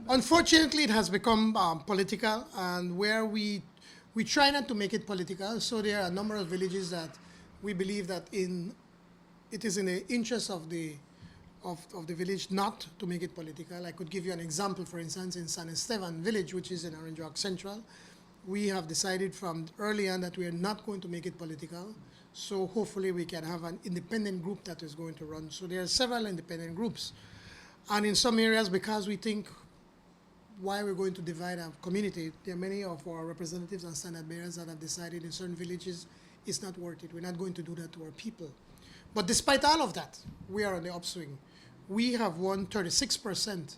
Unfortunately, it has become political, and where we try not to make it political. So there are a number of villages that we believe that it is in the interest of the village not to make it political. I could give you an example. For instance, in San Esteban village, which is in Orange Walk Central, we have decided from early on that we are not going to make it political. So hopefully we can have an independent group that is going to run. So there are several independent groups. And in some areas, because we think why we're going to divide our community, there are many of our representatives and standard bearers that have decided in certain villages it's not worth it. We're not going to do that to our people. But despite all of that, we are on the upswing. We have won 36%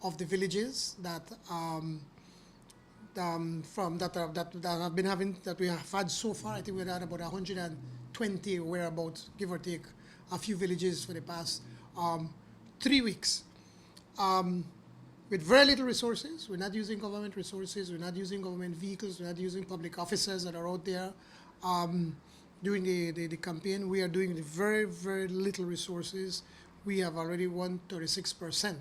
of the villages that have been having, that we have had so far. I think we're at about 120 or whereabouts, give or take, a few villages for the past 3 weeks. With very little resources. We're not using government resources. We're not using government vehicles. We're not using public officers that are out there doing the campaign. We are doing the very, very little resources. We have already won 36%,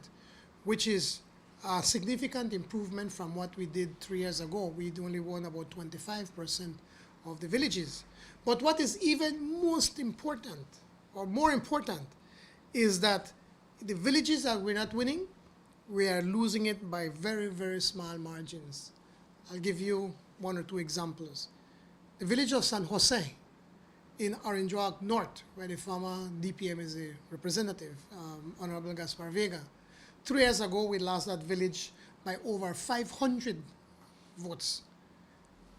which is a significant improvement from what we did 3 years ago. We'd only won about 25% of the villages. But what is even most important, or more important, is that the villages that we're not winning, we are losing it by very, very small margins. I'll give you 1 or 2 examples. The village of San Jose in Orange Walk North, where the former DPM is a representative, Honorable Gaspar Vega. 3 years ago, we lost that village by over 500 votes.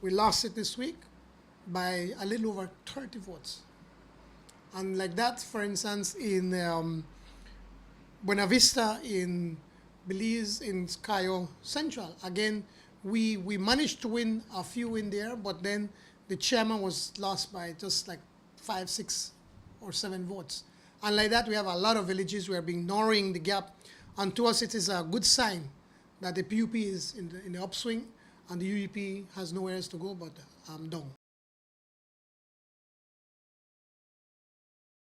We lost it this week by a little over 30 votes. And like that, for instance, in Buena Vista, in Belize, in Cayo Central. Again, we managed to win a few in there, but then the chairman was lost by just like 5, 6, or 7 votes. And like that, we have a lot of villages who are being narrowing the gap. And to us, it is a good sign that the P.U.P is in the upswing, and the UEP has nowhere else to go but down.